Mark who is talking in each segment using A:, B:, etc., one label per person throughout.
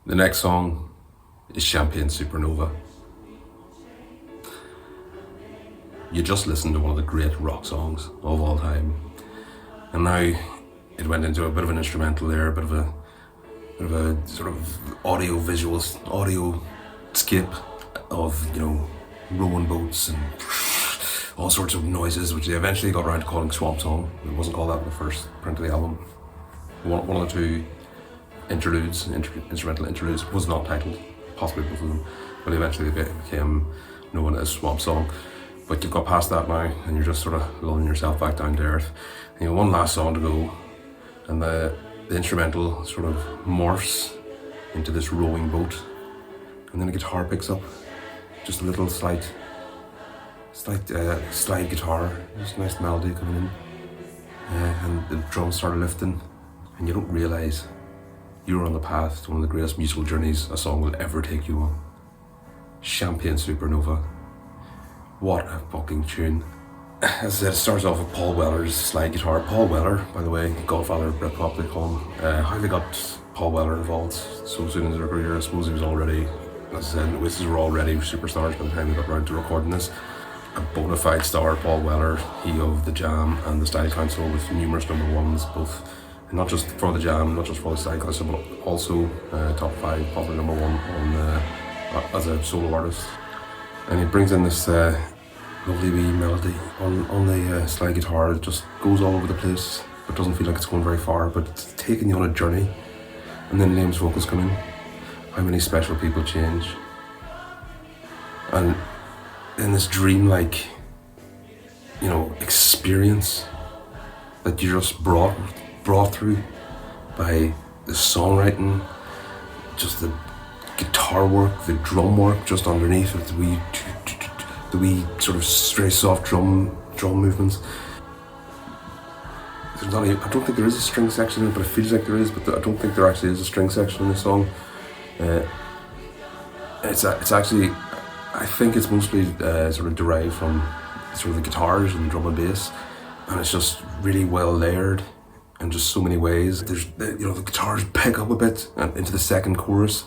A: The next song is Champagne Supernova. You just listened to one of the great rock songs of all time, and now it went into a bit of an instrumental there, a bit of a sort of audio scape of rowing boats and all sorts of noises, which they eventually got around to calling Swamp Song. It wasn't called that in the first print of the album. One of the two instrumental interludes was not titled, possibly both of them, but eventually they became known as Swamp Song. But you've got past that now, and you're just sort of lulling yourself back down to earth. And one last song to go, and the instrumental sort of morphs into this rowing boat, and then a guitar picks up, just a little slight slide guitar, just a nice melody coming in, and the drums start lifting, and you don't realise you're on the path to one of the greatest musical journeys a song will ever take you on. Champagne Supernova. What a fucking tune. As I said, it starts off with Paul Weller's slide guitar. Paul Weller, by the way, Godfather of Britpop they call him. How they got Paul Weller involved so soon in their career, I suppose he was already, as I said, Oasis were already superstars by the time they got around to recording this. A bona fide star, Paul Weller, he of The Jam and the Style Council, with numerous number ones, both not just for The Jam, not just for the Style Council, but also top 5, probably number 1 on as a solo artist. And he brings in this lovely wee melody on the slide guitar. It just goes all over the place, but doesn't feel like it's going very far, but it's taking you on a journey. And then Liam's vocals come in. How many special people change. And in this dreamlike, experience that you're just brought through by the songwriting, just the guitar work, the drum work just underneath with the wee sort of stray soft drum movements. I don't think there is a string section in it, but it feels like there is, but I don't think there actually is a string section in the song. It's actually, I think it's mostly sort of derived from sort of the guitars and drum and bass, and it's just really well layered in just so many ways. There's the guitars pick up a bit and into the second chorus.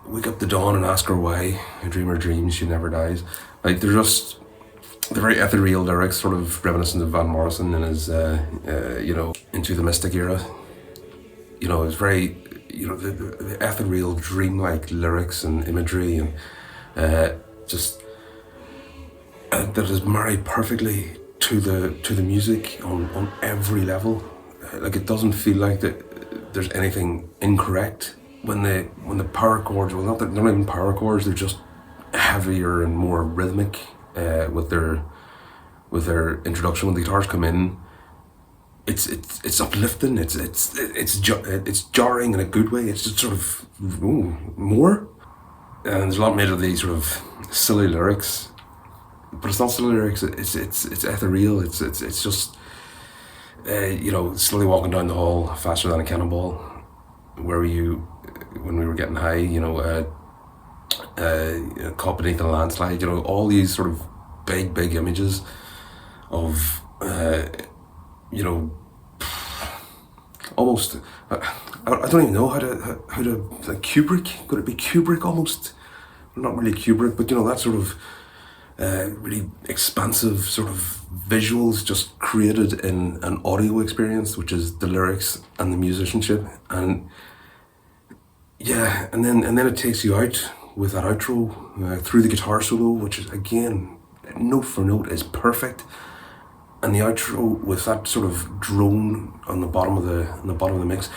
A: Wake up the dawn and ask her why. A dreamer dreams, she never dies. Like they're very ethereal lyrics, sort of reminiscent of Van Morrison in his Into the Mystic era. It's very the ethereal, dreamlike lyrics and imagery, and that is married perfectly to the music on every level. Like it doesn't feel like that there's anything incorrect when the power chords, well, they're not even power chords, they're just heavier and more rhythmic with their introduction. When the guitars come in, it's uplifting, it's jarring in a good way. It's just sort of more, and there's a lot made of these sort of silly lyrics, but it's not silly lyrics. It's ethereal. It's just slowly walking down the hall faster than a cannonball. Where were you when we were getting high? Caught beneath a landslide. All these sort of big images of almost. I don't even know how to like Kubrick. Could it be Kubrick almost? Not really Kubrick, but that sort of really expansive sort of visuals just created in an audio experience, which is the lyrics and the musicianship, and then it takes you out with that outro through the guitar solo, which is again note for note is perfect, and the outro with that sort of drone on the bottom of the mix.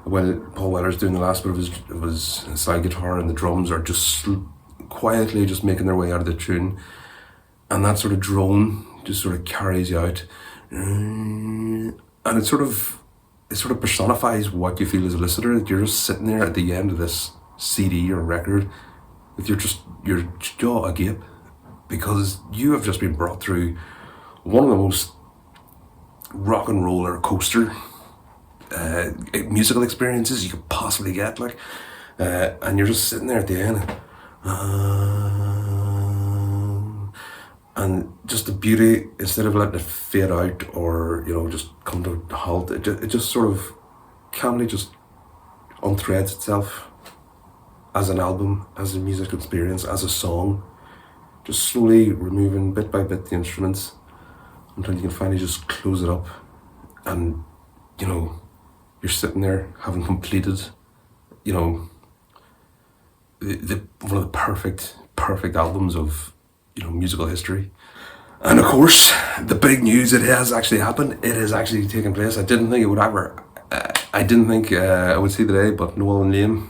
A: While Paul Weller's doing the last bit of his slide guitar, and the drums are just quietly just making their way out of the tune, and that sort of drone just sort of carries you out, and it sort of personifies what you feel as a listener. That you're just sitting there at the end of this CD or record with your jaw agape, because you have just been brought through one of the most rock and roller coaster musical experiences you could possibly get, and you're just sitting there at the end, and just the instead of letting it fade out or just come to a halt, it just sort of calmly just unthreads itself as an album, as a music experience, as a song, just slowly removing bit by bit the instruments until you can finally just close it up, and you're sitting there having completed one of the perfect albums of musical history. And of course, the big news, it has actually happened. It has actually taken place. I didn't think it would ever. I didn't think I would see the day, but Noel and Liam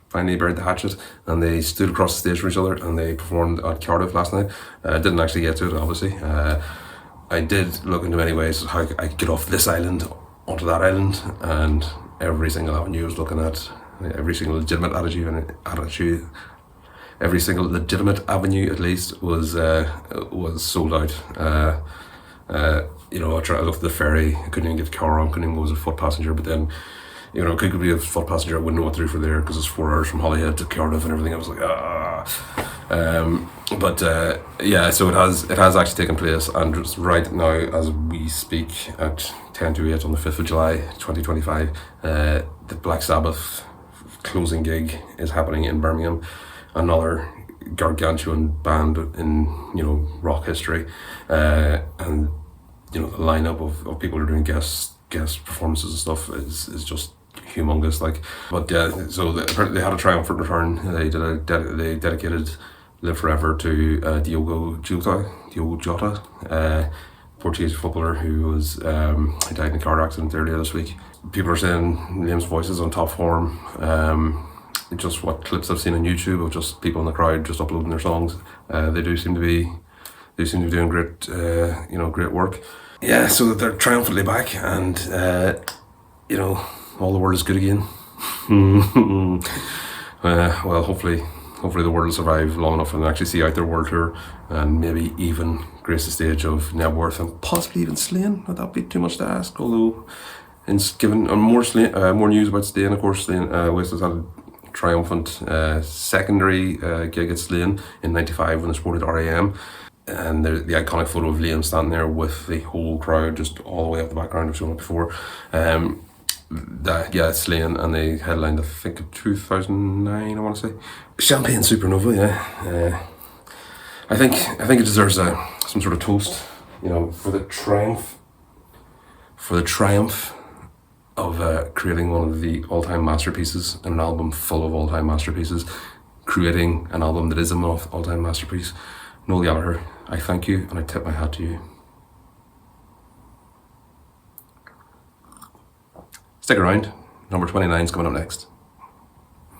A: finally buried the hatchet, and they stood across the stage from each other, and they performed at Cardiff last night. I didn't actually get to it, obviously. I did look into many ways how I could get off this island onto that island, and every single avenue I was looking at, every single legitimate attitude, every single legitimate avenue at least was sold out. I looked at the ferry, I couldn't even get the car on, couldn't even go as a foot passenger, but then could be a foot passenger, I wouldn't know what to do for there because it's 4 hours from Holyhead to Cardiff and everything. I was like, so it has actually taken place, and just right now as we speak at 10 to 8 on the 5th of July 2025, the Black Sabbath closing gig is happening in Birmingham, another gargantuan band in rock history, and the lineup of people who are doing guest performances and stuff is just humongous. So they had a triumphant return. They dedicated Live Forever to Diogo Jota, Portuguese footballer who died in a car accident earlier this week. People are saying Liam's voice is on top form. Just what clips I've seen on YouTube of just people in the crowd just uploading their songs, they do seem to be doing great, great work. Yeah, so they're triumphantly back, and all the world is good again. Well, hopefully the world will survive long enough and actually see out their world tour, and maybe even grace the stage of Nebworth and possibly even Slane. Would that be too much to ask? Although, given more news about Slane, of course, Oasis had a triumphant secondary gig at Slane in '95 when they supported RAM. And the iconic photo of Liam standing there with the whole crowd just all the way up the background, I've shown it before. Slane, and they headlined, I think, in 2009, I want to say. Champagne Supernova, yeah. I think it deserves some sort of toast, for the triumph of creating one of the all-time masterpieces, an album full of all-time masterpieces, creating an album that is an all-time masterpiece. Noel Gallagher, I thank you, and I tip my hat to you. Stick around, number 29 is coming up next.